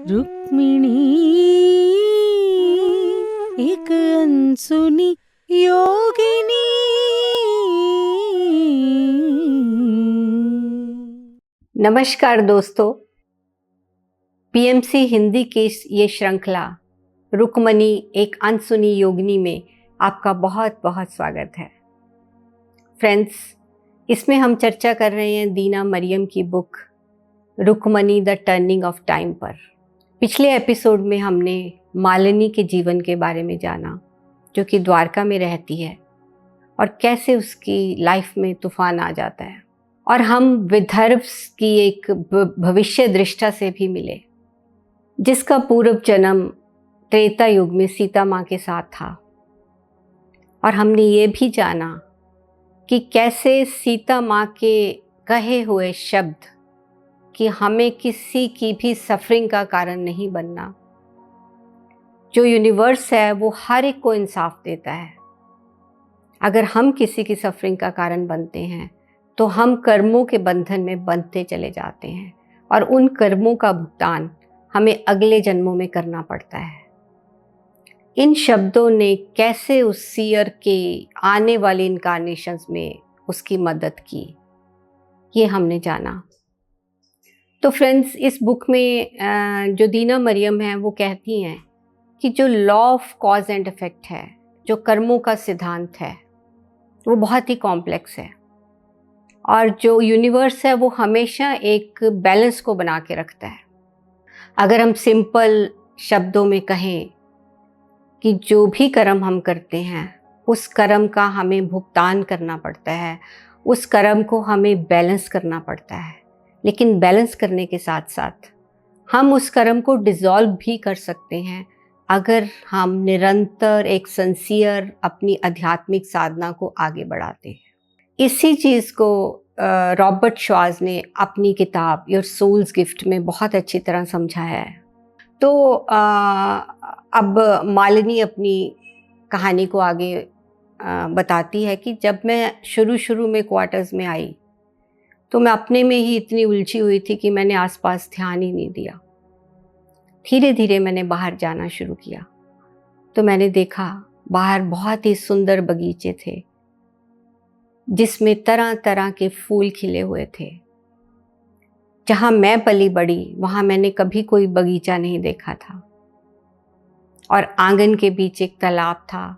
रुक्मिणी एक अनसुनी योगिनी। नमस्कार दोस्तों, पीएमसी हिंदी की ये श्रृंखला रुक्मणी एक अनसुनी योगिनी में आपका बहुत बहुत स्वागत है। फ्रेंड्स, इसमें हम चर्चा कर रहे हैं दीना मरियम की book Rukmini the turning of time पर। पिछले एपिसोड में हमने मालिनी के जीवन के बारे में जाना, जो कि द्वारका में रहती है और कैसे उसकी लाइफ में तूफान आ जाता है। और हम विदर्भ की एक भविष्य दृष्टा से भी मिले, जिसका पूर्व जन्म त्रेता युग में सीता माँ के साथ था। और हमने ये भी जाना कि कैसे सीता माँ के कहे हुए शब्द कि हमें किसी की भी सफरिंग का कारण नहीं बनना, जो यूनिवर्स है वो हर एक को इंसाफ देता है। अगर हम किसी की सफरिंग का कारण बनते हैं तो हम कर्मों के बंधन में बंधते चले जाते हैं और उन कर्मों का भुगतान हमें अगले जन्मों में करना पड़ता है। इन शब्दों ने कैसे उस सीयर के आने वाले इनकारनेशंस में उसकी मदद की, ये हमने जाना। तो फ्रेंड्स, इस बुक में जो दीना मरियम है वो कहती हैं कि जो law of cause and effect है, जो कर्मों का सिद्धांत है, वो बहुत ही कॉम्प्लेक्स है और जो यूनिवर्स है वो हमेशा एक बैलेंस को बना के रखता है। अगर हम सिंपल शब्दों में कहें कि जो भी कर्म हम करते हैं उस कर्म का हमें भुगतान करना पड़ता है, उस कर्म को हमें बैलेंस करना पड़ता है। लेकिन बैलेंस करने के साथ साथ हम उस कर्म को डिसॉल्व भी कर सकते हैं अगर हम निरंतर एक सिंसियर अपनी आध्यात्मिक साधना को आगे बढ़ाते हैं। इसी चीज़ को रॉबर्ट शॉज ने अपनी किताब योर सोल्स गिफ्ट में बहुत अच्छी तरह समझाया है। तो अब मालिनी अपनी कहानी को आगे बताती है कि जब मैं शुरू में क्वार्टर्स में आई तो मैं अपने में ही इतनी उलझी हुई थी कि मैंने आसपास ध्यान ही नहीं दिया। धीरे धीरे मैंने बाहर जाना शुरू किया तो मैंने देखा बाहर बहुत ही सुंदर बगीचे थे, जिसमें तरह तरह के फूल खिले हुए थे। जहाँ मैं पली बड़ी वहाँ मैंने कभी कोई बगीचा नहीं देखा था। और आंगन के बीच एक तालाब था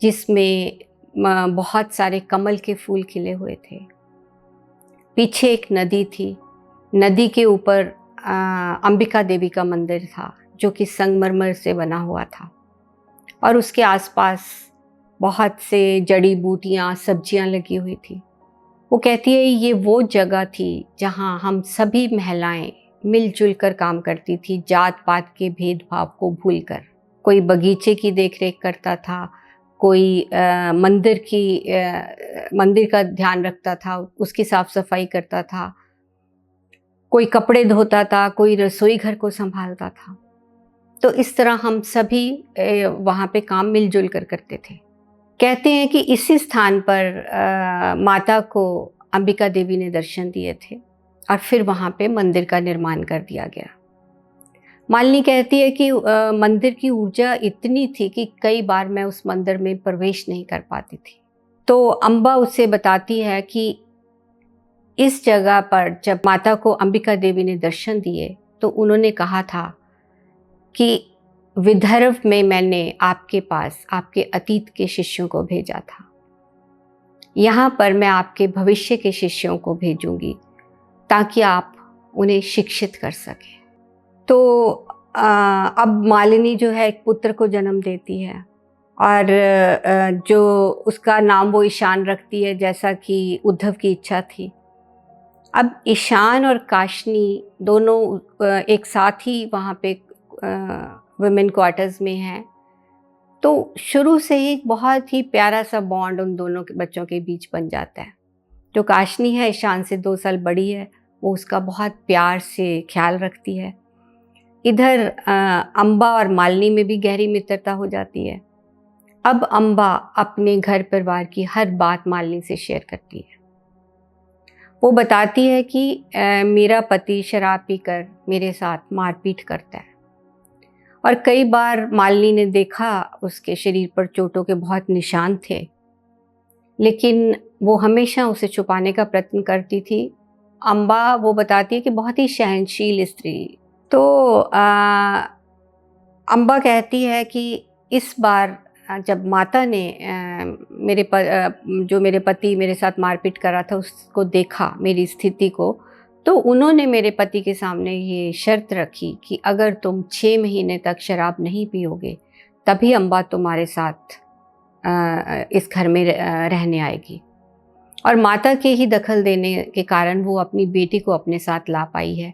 जिसमें बहुत सारे कमल के फूल खिले हुए थे। पीछे एक नदी थी, नदी के ऊपर अंबिका देवी का मंदिर था जो कि संगमरमर से बना हुआ था और उसके आसपास बहुत से जड़ी बूटियाँ, सब्जियाँ लगी हुई थी। वो कहती है ये वो जगह थी जहाँ हम सभी महिलाएं मिलजुल कर काम करती थी, जात पात के भेदभाव को भूलकर। कोई बगीचे की देखरेख करता था, कोई मंदिर का ध्यान रखता था, उसकी साफ सफाई करता था, कोई कपड़े धोता था, कोई रसोई घर को संभालता था। तो इस तरह हम सभी वहाँ पे काम मिलजुल कर करते थे। कहते हैं कि इसी स्थान पर माता को अंबिका देवी ने दर्शन दिए थे और फिर वहाँ पे मंदिर का निर्माण कर दिया गया। मालिनी कहती है कि मंदिर की ऊर्जा इतनी थी कि कई बार मैं उस मंदिर में प्रवेश नहीं कर पाती थी। तो अम्बा उसे बताती है कि इस जगह पर जब माता को अंबिका देवी ने दर्शन दिए तो उन्होंने कहा था कि विदर्भ में मैंने आपके पास आपके अतीत के शिष्यों को भेजा था, यहाँ पर मैं आपके भविष्य के शिष्यों को भेजूंगी ताकि आप उन्हें शिक्षित कर सकें। तो अब मालिनी जो है एक पुत्र को जन्म देती है और जो उसका नाम वो ईशान रखती है, जैसा कि उद्धव की इच्छा थी। अब ईशान और काशनी दोनों एक साथ ही वहाँ पे वुमेन क्वार्टर्स में हैं। तो शुरू से ही बहुत ही प्यारा सा बॉन्ड उन दोनों के बच्चों के बीच बन जाता है। जो काशनी है ईशान से 2 साल बड़ी है, वो उसका बहुत प्यार से ख्याल रखती है। इधर अम्बा और मालिनी में भी गहरी मित्रता हो जाती है। अब अम्बा अपने घर परिवार की हर बात मालिनी से शेयर करती है। वो बताती है कि मेरा पति शराब पीकर मेरे साथ मारपीट करता है और कई बार मालिनी ने देखा उसके शरीर पर चोटों के बहुत निशान थे, लेकिन वो हमेशा उसे छुपाने का प्रयत्न करती थी। अम्बा वो बताती है कि बहुत ही सहनशील स्त्री। तो अम्बा कहती है कि इस बार जब माता ने जो मेरे पति मेरे साथ मारपीट कर रहा था उसको देखा, मेरी स्थिति को, तो उन्होंने मेरे पति के सामने ये शर्त रखी कि अगर तुम 6 महीने तक शराब नहीं पियोगे तभी अम्बा तुम्हारे साथ इस घर में रहने आएगी। और माता के ही दखल देने के कारण वो अपनी बेटी को अपने साथ ला पाई है,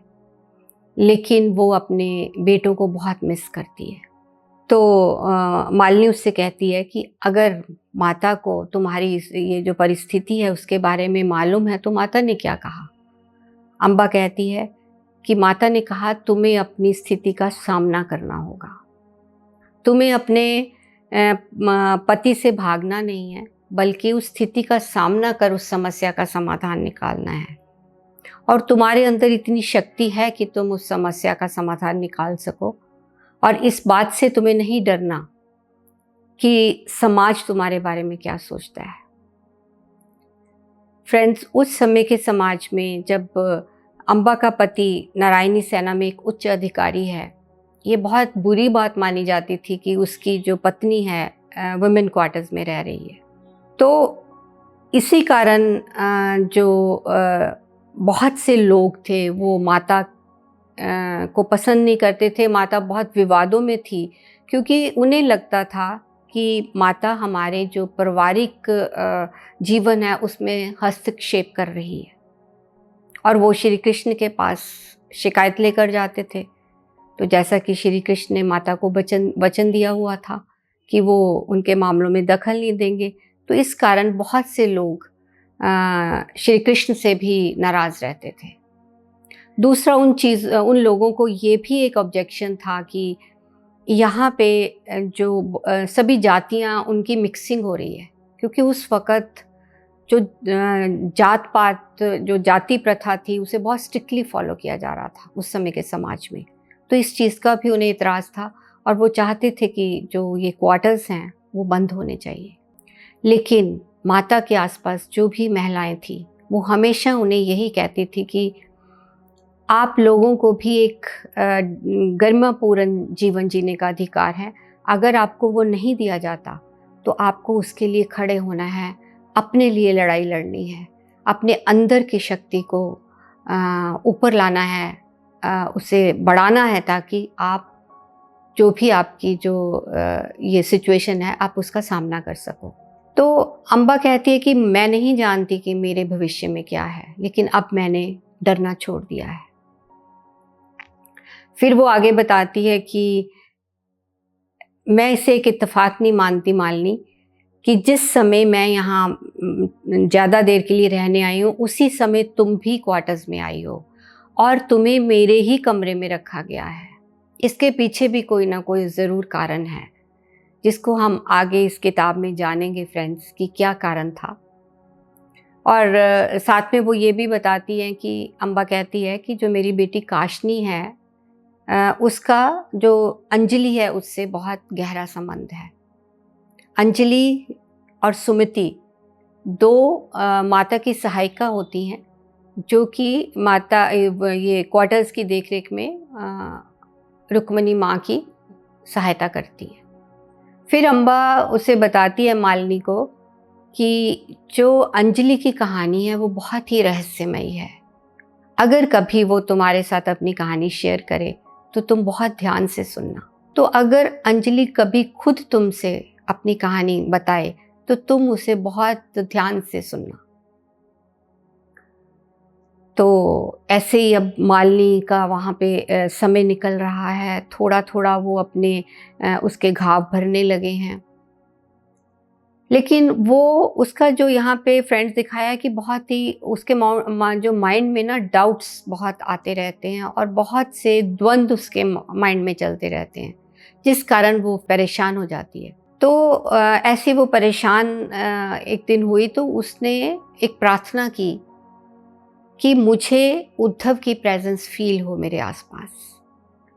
लेकिन वो अपने बेटों को बहुत मिस करती है। तो मालिनी उससे कहती है कि अगर माता को तुम्हारी ये जो परिस्थिति है उसके बारे में मालूम है तो माता ने क्या कहा? अम्बा कहती है कि माता ने कहा तुम्हें अपनी स्थिति का सामना करना होगा, तुम्हें अपने पति से भागना नहीं है, बल्कि उस स्थिति का सामना कर उस समस्या का समाधान निकालना है। और तुम्हारे अंदर इतनी शक्ति है कि तुम उस समस्या का समाधान निकाल सको, और इस बात से तुम्हें नहीं डरना कि समाज तुम्हारे बारे में क्या सोचता है। फ्रेंड्स, उस समय के समाज में जब अम्बा का पति नारायणी सेना में एक उच्च अधिकारी है, ये बहुत बुरी बात मानी जाती थी कि उसकी जो पत्नी है वुमेन क्वार्टर्स में रह रही है। तो इसी कारण जो बहुत से लोग थे वो माता को पसंद नहीं करते थे। माता बहुत विवादों में थी क्योंकि उन्हें लगता था कि माता हमारे जो पारिवारिक जीवन है उसमें हस्तक्षेप कर रही है, और वो श्री कृष्ण के पास शिकायत लेकर जाते थे। तो जैसा कि श्री कृष्ण ने माता को वचन दिया हुआ था कि वो उनके मामलों में दखल नहीं देंगे, तो इस कारण बहुत से लोग श्री कृष्ण से भी नाराज़ रहते थे। दूसरा उन लोगों को ये भी एक ऑब्जेक्शन था कि यहाँ पे जो सभी जातियाँ उनकी मिक्सिंग हो रही है, क्योंकि उस वक़्त जो जात पात जो जाति प्रथा थी उसे बहुत स्ट्रिक्टली फॉलो किया जा रहा था उस समय के समाज में। तो इस चीज़ का भी उन्हें इतराज़ था और वो चाहते थे कि जो ये क्वार्टर्स हैं वो बंद होने चाहिए। लेकिन माता के आसपास जो भी महिलाएं थी वो हमेशा उन्हें यही कहती थी कि आप लोगों को भी एक गरिमापूर्ण जीवन जीने का अधिकार है। अगर आपको वो नहीं दिया जाता तो आपको उसके लिए खड़े होना है, अपने लिए लड़ाई लड़नी है, अपने अंदर की शक्ति को ऊपर लाना है, उसे बढ़ाना है, ताकि आप जो भी आपकी जो ये सिचुएशन है आप उसका सामना कर सको। तो अम्बा कहती है कि मैं नहीं जानती कि मेरे भविष्य में क्या है, लेकिन अब मैंने डरना छोड़ दिया है। फिर वो आगे बताती है कि मैं इसे एक इत्तेफाक नहीं मानती मालिनी कि जिस समय मैं यहाँ ज़्यादा देर के लिए रहने आई हूँ उसी समय तुम भी क्वार्टर्स में आई हो और तुम्हें मेरे ही कमरे में रखा गया है। इसके पीछे भी कोई ना कोई ज़रूर कारण है, जिसको हम आगे इस किताब में जानेंगे फ्रेंड्स कि क्या कारण था। और साथ में वो ये भी बताती हैं कि अम्बा कहती है कि जो मेरी बेटी काशनी है उसका जो अंजलि है उससे बहुत गहरा संबंध है। अंजलि और सुमति दो माता की सहायिका होती हैं जो कि माता ये क्वार्टर्स की देखरेख में रुक्मणी माँ की सहायता करती है। फिर अम्बा उसे बताती है मालिनी को कि जो अंजलि की कहानी है वो बहुत ही रहस्यमयी है। अगर कभी वो तुम्हारे साथ अपनी कहानी शेयर करे तो तुम बहुत ध्यान से सुनना। तो अगर अंजलि कभी खुद तुमसे अपनी कहानी बताए तो तुम उसे बहुत ध्यान से सुनना। तो ऐसे ही अब मालिनी का वहाँ पे समय निकल रहा है, थोड़ा थोड़ा वो अपने उसके घाव भरने लगे हैं। लेकिन वो उसका जो यहाँ पे फ्रेंड्स दिखाया है कि बहुत ही उसके जो माइंड में ना डाउट्स बहुत आते रहते हैं और बहुत से द्वंद्व उसके माइंड में चलते रहते हैं, जिस कारण वो परेशान हो जाती है। तो ऐसे वो परेशान एक दिन हुई तो उसने एक प्रार्थना की कि मुझे उद्धव की प्रेजेंस फील हो मेरे आसपास,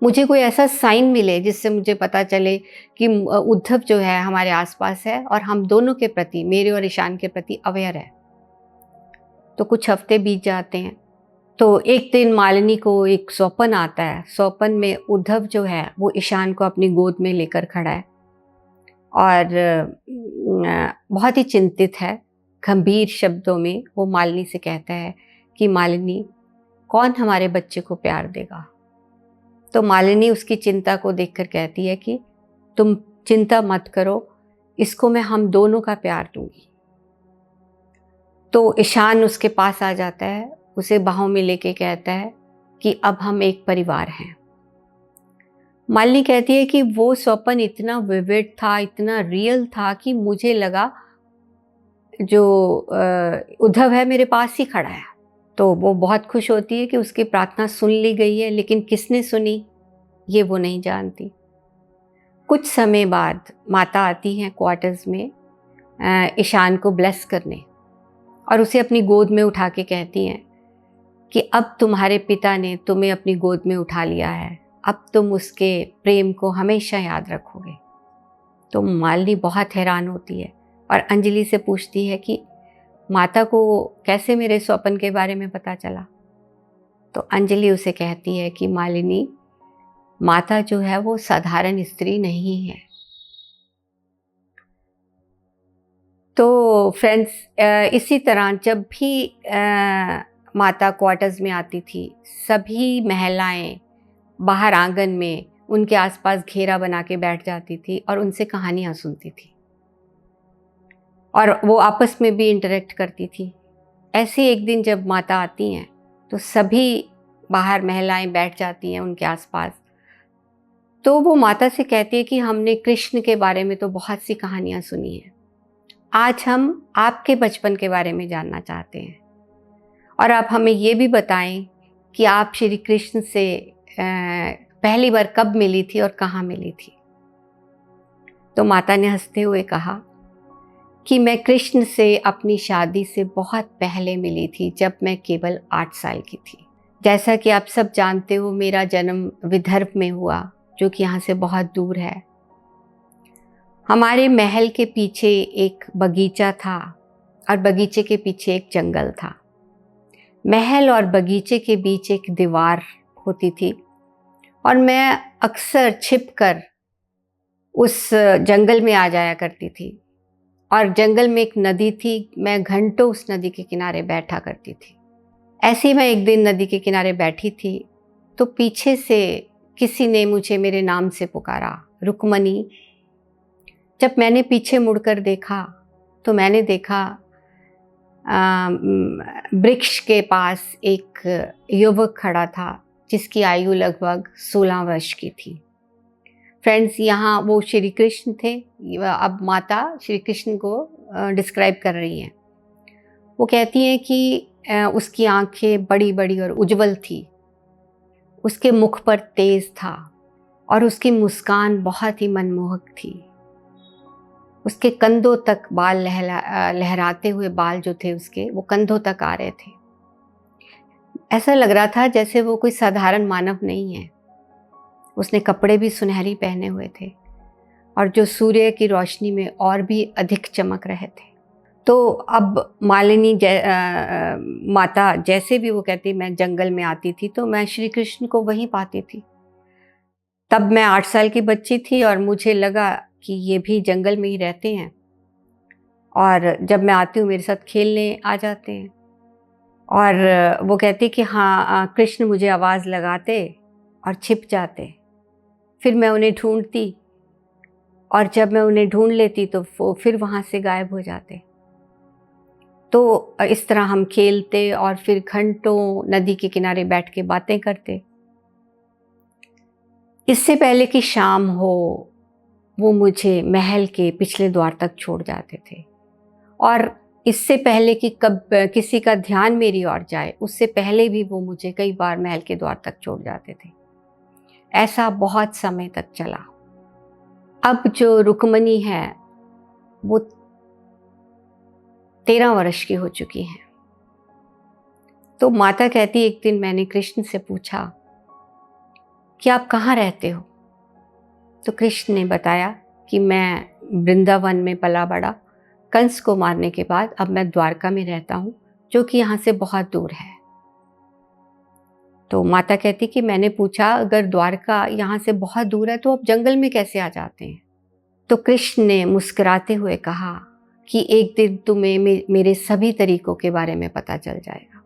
मुझे कोई ऐसा साइन मिले जिससे मुझे पता चले कि उद्धव जो है हमारे आसपास है और हम दोनों के प्रति, मेरे और ईशान के प्रति अवेयर है। तो कुछ हफ्ते बीत जाते हैं। तो एक दिन मालिनी को एक स्वप्न आता है। स्वप्न में उद्धव जो है वो ईशान को अपनी गोद में लेकर खड़ा है और बहुत ही चिंतित है। गंभीर शब्दों में वो मालिनी से कहता है कि मालिनी, कौन हमारे बच्चे को प्यार देगा? तो मालिनी उसकी चिंता को देखकर कहती है कि तुम चिंता मत करो, इसको मैं हम दोनों का प्यार दूंगी। तो ईशान उसके पास आ जाता है, उसे बाहों में लेके कहता है कि अब हम एक परिवार हैं। मालिनी कहती है कि वो स्वप्न इतना विविड था, इतना रियल था कि मुझे लगा जो उद्धव है मेरे पास ही खड़ा है। तो वो बहुत खुश होती है कि उसकी प्रार्थना सुन ली गई है, लेकिन किसने सुनी ये वो नहीं जानती। कुछ समय बाद माता आती हैं क्वार्टर्स में ईशान को ब्लेस करने और उसे अपनी गोद में उठा के कहती हैं कि अब तुम्हारे पिता ने तुम्हें अपनी गोद में उठा लिया है, अब तुम उसके प्रेम को हमेशा याद रखोगे। तो मालिनी बहुत हैरान होती है और अंजलि से पूछती है कि माता को कैसे मेरे स्वप्न के बारे में पता चला? तो अंजलि उसे कहती है कि मालिनी, माता जो है वो साधारण स्त्री नहीं है। तो फ्रेंड्स, इसी तरह जब भी माता क्वार्टर्स में आती थी, सभी महिलाएं बाहर आंगन में उनके आसपास घेरा बना के बैठ जाती थी और उनसे कहानियां सुनती थी और वो आपस में भी इंटरेक्ट करती थी। ऐसे एक दिन जब माता आती हैं तो सभी बाहर महिलाएं बैठ जाती हैं उनके आसपास। तो वो माता से कहती है कि हमने कृष्ण के बारे में तो बहुत सी कहानियां सुनी हैं, आज हम आपके बचपन के बारे में जानना चाहते हैं और आप हमें ये भी बताएं कि आप श्री कृष्ण से पहली बार कब मिली थी और कहाँ मिली थी। तो माता ने हंसते हुए कहा कि मैं कृष्ण से अपनी शादी से बहुत पहले मिली थी, जब मैं केवल 8 साल की थी। जैसा कि आप सब जानते हो, मेरा जन्म विदर्भ में हुआ, जो कि यहाँ से बहुत दूर है। हमारे महल के पीछे एक बगीचा था और बगीचे के पीछे एक जंगल था। महल और बगीचे के बीच एक दीवार होती थी और मैं अक्सर छिपकर उस जंगल में आ जाया करती थी और जंगल में एक नदी थी, मैं घंटों उस नदी के किनारे बैठा करती थी। ऐसे ही मैं एक दिन नदी के किनारे बैठी थी तो पीछे से किसी ने मुझे मेरे नाम से पुकारा, रुक्मणी। जब मैंने पीछे मुड़कर देखा तो मैंने देखा वृक्ष के पास एक युवक खड़ा था जिसकी आयु लगभग 16 वर्ष की थी। फ्रेंड्स, यहाँ वो श्री कृष्ण थे। अब माता श्री कृष्ण को डिस्क्राइब कर रही हैं। वो कहती हैं कि उसकी आंखें बड़ी बड़ी और उज्जवल थी, उसके मुख पर तेज था और उसकी मुस्कान बहुत ही मनमोहक थी। उसके कंधों तक बाल लहराते हुए बाल जो थे उसके, वो कंधों तक आ रहे थे। ऐसा लग रहा था जैसे वो कोई साधारण मानव नहीं है। उसने कपड़े भी सुनहरी पहने हुए थे और जो सूर्य की रोशनी में और भी अधिक चमक रहे थे। तो अब मालिनी माता जैसे भी वो कहती, मैं जंगल में आती थी तो मैं श्री कृष्ण को वहीं पाती थी। तब मैं 8 साल की बच्ची थी और मुझे लगा कि ये भी जंगल में ही रहते हैं और जब मैं आती हूँ मेरे साथ खेलने आ जाते हैं। और वो कहती कि हाँ, कृष्ण मुझे आवाज़ लगाते और छिप जाते, फिर मैं उन्हें ढूंढती और जब मैं उन्हें ढूंढ लेती तो वो फिर वहाँ से गायब हो जाते। तो इस तरह हम खेलते और फिर घंटों नदी के किनारे बैठ के बातें करते। इससे पहले कि शाम हो, वो मुझे महल के पिछले द्वार तक छोड़ जाते थे और इससे पहले कि कब किसी का ध्यान मेरी ओर जाए, उससे पहले भी वो मुझे कई बार महल के द्वार तक छोड़ जाते थे। ऐसा बहुत समय तक चला। अब जो रुक्मणी है वो 13 वर्ष की हो चुकी हैं। तो माता कहती, एक दिन मैंने कृष्ण से पूछा कि आप कहाँ रहते हो? तो कृष्ण ने बताया कि मैं वृंदावन में पला बड़ा, कंस को मारने के बाद अब मैं द्वारका में रहता हूँ, जो कि यहाँ से बहुत दूर है। तो माता कहती कि मैंने पूछा, अगर द्वारका यहाँ से बहुत दूर है तो आप जंगल में कैसे आ जाते हैं? तो कृष्ण ने मुस्कुराते हुए कहा कि एक दिन तुम्हें मेरे सभी तरीकों के बारे में पता चल जाएगा।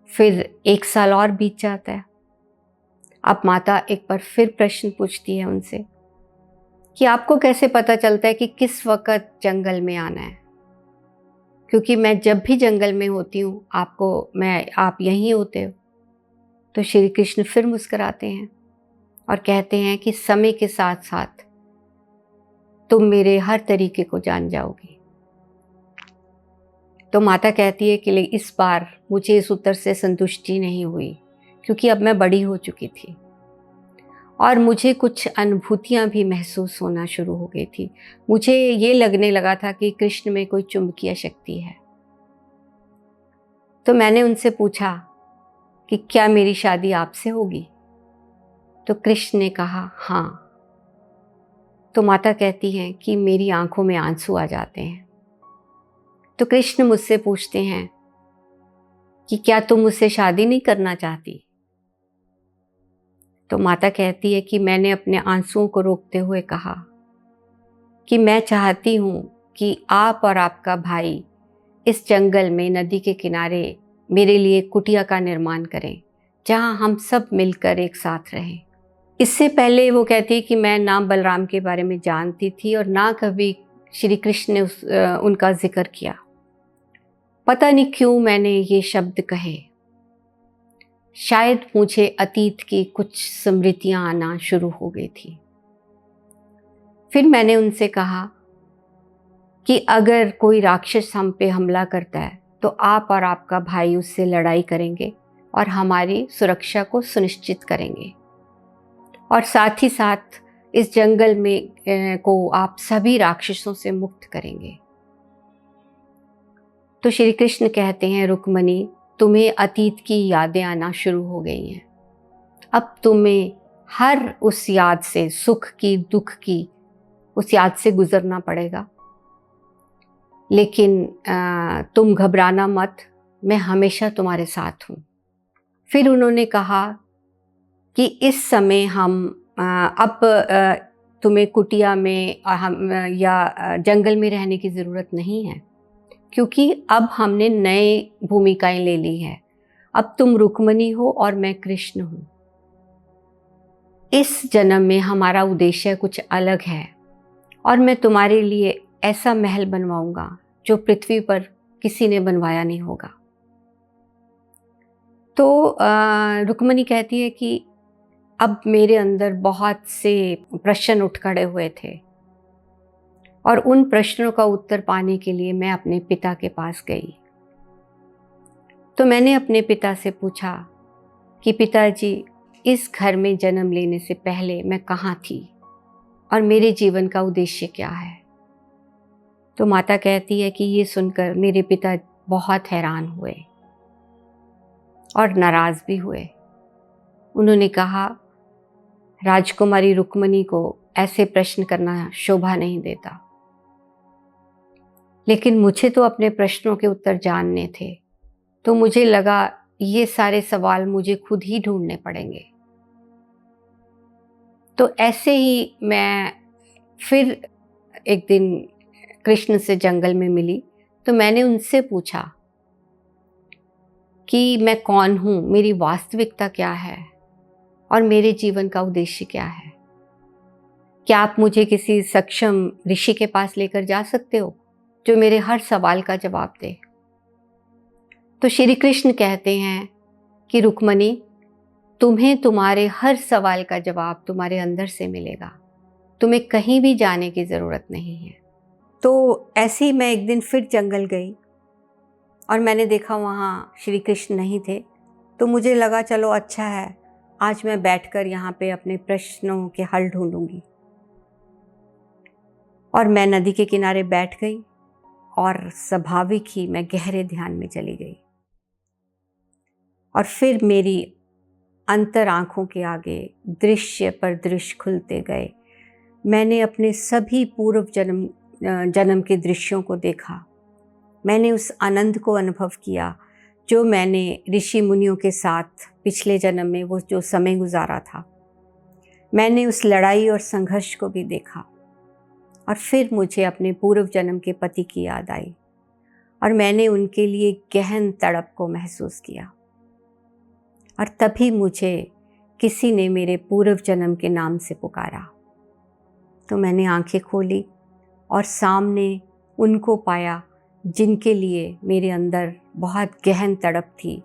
फिर 1 साल और बीत जाता है। अब माता एक बार फिर प्रश्न पूछती है उनसे कि आपको कैसे पता चलता है कि किस वक़्त जंगल में आना है? क्योंकि मैं जब भी जंगल में होती हूँ आप यहीं होते हो। तो श्री कृष्ण फिर मुस्कुराते हैं और कहते हैं कि समय के साथ साथ तुम मेरे हर तरीके को जान जाओगी। तो माता कहती है कि इस बार मुझे इस उत्तर से संतुष्टि नहीं हुई, क्योंकि अब मैं बड़ी हो चुकी थी और मुझे कुछ अनुभूतियाँ भी महसूस होना शुरू हो गई थी। मुझे ये लगने लगा था कि कृष्ण में कोई चुंबकीय शक्ति है। तो मैंने उनसे पूछा कि क्या मेरी शादी आपसे होगी? तो कृष्ण ने कहा हाँ। तो माता कहती हैं कि मेरी आंखों में आंसू आ जाते हैं। तो कृष्ण मुझसे पूछते हैं कि क्या तुम मुझसे शादी नहीं करना चाहती? तो माता कहती है कि मैंने अपने आंसुओं को रोकते हुए कहा कि मैं चाहती हूँ कि आप और आपका भाई इस जंगल में नदी के किनारे मेरे लिए कुटिया का निर्माण करें, जहाँ हम सब मिलकर एक साथ रहें। इससे पहले वो कहती है कि मैं ना बलराम के बारे में जानती थी और ना कभी श्री कृष्ण ने उनका जिक्र किया। पता नहीं क्यों मैंने ये शब्द कहे। शायद मुझे अतीत की कुछ स्मृतियां आना शुरू हो गई थी। फिर मैंने उनसे कहा कि अगर कोई राक्षस हम पे हमला करता है तो आप और आपका भाई उससे लड़ाई करेंगे और हमारी सुरक्षा को सुनिश्चित करेंगे, और साथ ही साथ इस जंगल में को आप सभी राक्षसों से मुक्त करेंगे। तो श्री कृष्ण कहते हैं, रुक्मणी, तुम्हें अतीत की यादें आना शुरू हो गई हैं। अब तुम्हें हर उस याद से, सुख की, दुख की, उस याद से गुजरना पड़ेगा। लेकिन तुम घबराना मत, मैं हमेशा तुम्हारे साथ हूँ। फिर उन्होंने कहा कि इस समय हम अब तुम्हें कुटिया में या जंगल में रहने की ज़रूरत नहीं है, क्योंकि अब हमने नए भूमिकाएं ले ली हैं। अब तुम रुक्मणी हो और मैं कृष्ण हूँ। इस जन्म में हमारा उद्देश्य कुछ अलग है और मैं तुम्हारे लिए ऐसा महल बनवाऊंगा जो पृथ्वी पर किसी ने बनवाया नहीं होगा। तो रुक्मणी कहती है कि अब मेरे अंदर बहुत से प्रश्न उठ खड़े हुए थे और उन प्रश्नों का उत्तर पाने के लिए मैं अपने पिता के पास गई। तो मैंने अपने पिता से पूछा कि पिताजी, इस घर में जन्म लेने से पहले मैं कहाँ थी और मेरे जीवन का उद्देश्य क्या है? तो माता कहती है कि ये सुनकर मेरे पिता बहुत हैरान हुए और नाराज भी हुए। उन्होंने कहा, राजकुमारी रुक्मणी को ऐसे प्रश्न करना शोभा नहीं देता, लेकिन मुझे तो अपने प्रश्नों के उत्तर जानने थे, तो मुझे लगा ये सारे सवाल मुझे खुद ही ढूंढने पड़ेंगे। तो ऐसे ही मैं फिर एक दिन कृष्ण से जंगल में मिली। तो मैंने उनसे पूछा कि मैं कौन हूँ, मेरी वास्तविकता क्या है और मेरे जीवन का उद्देश्य क्या है? क्या आप मुझे किसी सक्षम ऋषि के पास लेकर जा सकते हो जो मेरे हर सवाल का जवाब दे? तो श्री कृष्ण कहते हैं कि रुक्मणी, तुम्हें तुम्हारे हर सवाल का जवाब तुम्हारे अंदर से मिलेगा, तुम्हें कहीं भी जाने की ज़रूरत नहीं है। तो ऐसे ही मैं एक दिन फिर जंगल गई और मैंने देखा वहाँ श्री कृष्ण नहीं थे। तो मुझे लगा चलो अच्छा है, आज मैं बैठकर यहाँ पे अपने प्रश्नों के हल ढूंढूंगी। और मैं नदी के किनारे बैठ गई और स्वाभाविक ही मैं गहरे ध्यान में चली गई। और फिर मेरी अंतर आँखों के आगे दृश्य पर दृश्य खुलते गए। मैंने अपने सभी पूर्व जन्म के दृश्यों को देखा। मैंने उस आनंद को अनुभव किया जो मैंने ऋषि मुनियों के साथ पिछले जन्म में वो जो समय गुजारा था। मैंने उस लड़ाई और संघर्ष को भी देखा और फिर मुझे अपने पूर्व जन्म के पति की याद आई और मैंने उनके लिए गहन तड़प को महसूस किया। और तभी मुझे किसी ने मेरे पूर्व जन्म के नाम से पुकारा। तो मैंने आंखें खोली और सामने उनको पाया जिनके लिए मेरे अंदर बहुत गहन तड़प थी।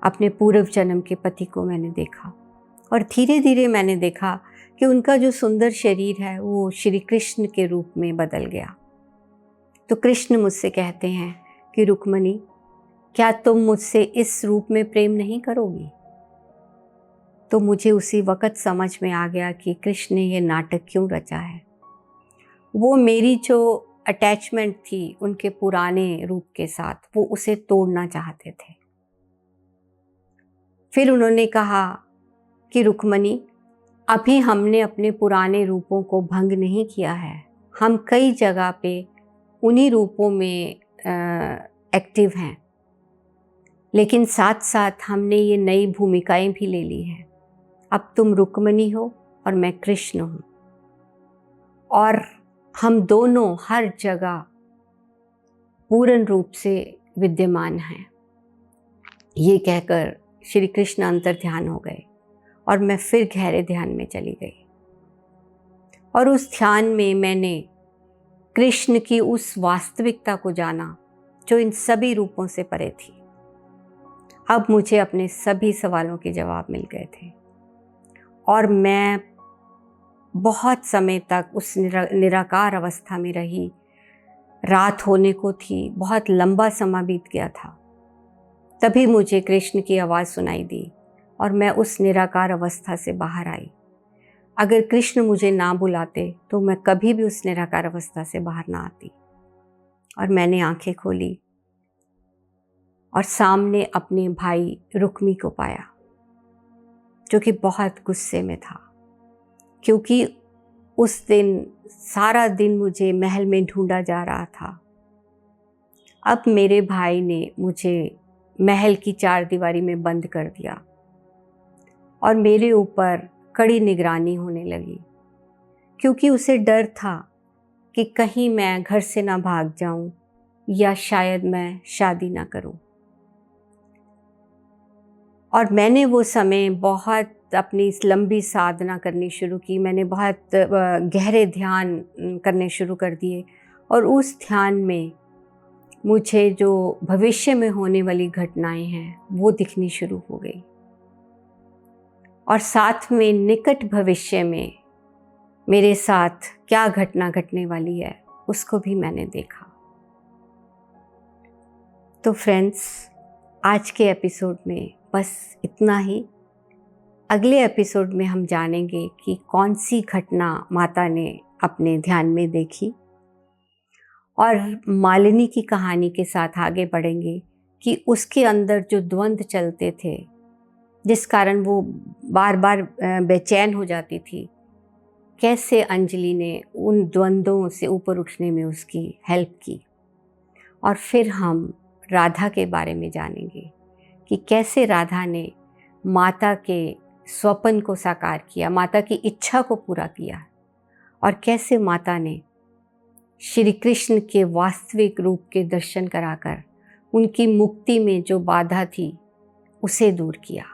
अपने पूर्व जन्म के पति को मैंने देखा और धीरे धीरे मैंने देखा कि उनका जो सुंदर शरीर है वो श्री कृष्ण के रूप में बदल गया। तो कृष्ण मुझसे कहते हैं कि रुक्मणी, क्या तुम मुझसे इस रूप में प्रेम नहीं करोगी? तो मुझे उसी वक़्त समझ में आ गया कि कृष्ण ने ये नाटक क्यों रचा है। वो मेरी जो अटैचमेंट थी उनके पुराने रूप के साथ, वो उसे तोड़ना चाहते थे। फिर उन्होंने कहा कि रुक्मणी, अभी हमने अपने पुराने रूपों को भंग नहीं किया है। हम कई जगह पे उन्हीं रूपों में एक्टिव हैं, लेकिन साथ साथ हमने ये नई भूमिकाएं भी ले ली हैं। अब तुम रुक्मणी हो और मैं कृष्ण हूँ और हम दोनों हर जगह पूर्ण रूप से विद्यमान हैं। ये कहकर श्री कृष्ण अंतर ध्यान हो गए और मैं फिर गहरे ध्यान में चली गई। और उस ध्यान में मैंने कृष्ण की उस वास्तविकता को जाना जो इन सभी रूपों से परे थी। अब मुझे अपने सभी सवालों के जवाब मिल गए थे और मैं बहुत समय तक उस निराकार अवस्था में रही। रात होने को थी, बहुत लंबा समय बीत गया था। तभी मुझे कृष्ण की आवाज़ सुनाई दी और मैं उस निराकार अवस्था से बाहर आई। अगर कृष्ण मुझे ना बुलाते तो मैं कभी भी उस निराकार अवस्था से बाहर ना आती। और मैंने आंखें खोली और सामने अपने भाई रुक्मी को पाया, जो कि बहुत गुस्से में था, क्योंकि उस दिन सारा दिन मुझे महल में ढूंढा जा रहा था। अब मेरे भाई ने मुझे महल की चारदीवारी में बंद कर दिया और मेरे ऊपर कड़ी निगरानी होने लगी, क्योंकि उसे डर था कि कहीं मैं घर से ना भाग जाऊं या शायद मैं शादी ना करूं। और मैंने वो समय बहुत अपनी इस लंबी साधना करनी शुरू की। मैंने बहुत गहरे ध्यान करने शुरू कर दिए और उस ध्यान में मुझे जो भविष्य में होने वाली घटनाएं हैं वो दिखनी शुरू हो गई और साथ में निकट भविष्य में मेरे साथ क्या घटना घटने वाली है उसको भी मैंने देखा। तो फ्रेंड्स, आज के एपिसोड में बस इतना ही। अगले एपिसोड में हम जानेंगे कि कौन सी घटना माता ने अपने ध्यान में देखी और मालिनी की कहानी के साथ आगे बढ़ेंगे कि उसके अंदर जो द्वंद्व चलते थे, जिस कारण वो बार बार बेचैन हो जाती थी, कैसे अंजलि ने उन द्वंद्वों से ऊपर उठने में उसकी हेल्प की। और फिर हम राधा के बारे में जानेंगे कि कैसे राधा ने माता के स्वप्न को साकार किया, माता की इच्छा को पूरा किया, और कैसे माता ने श्री कृष्ण के वास्तविक रूप के दर्शन कराकर उनकी मुक्ति में जो बाधा थी उसे दूर किया।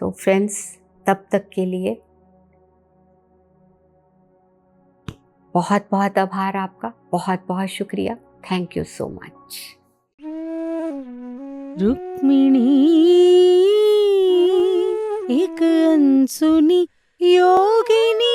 तो फ्रेंड्स, तब तक के लिए बहुत बहुत आभार आपका, बहुत बहुत शुक्रिया। Thank you so much. Rukmini एक अनसुनी योगिनी।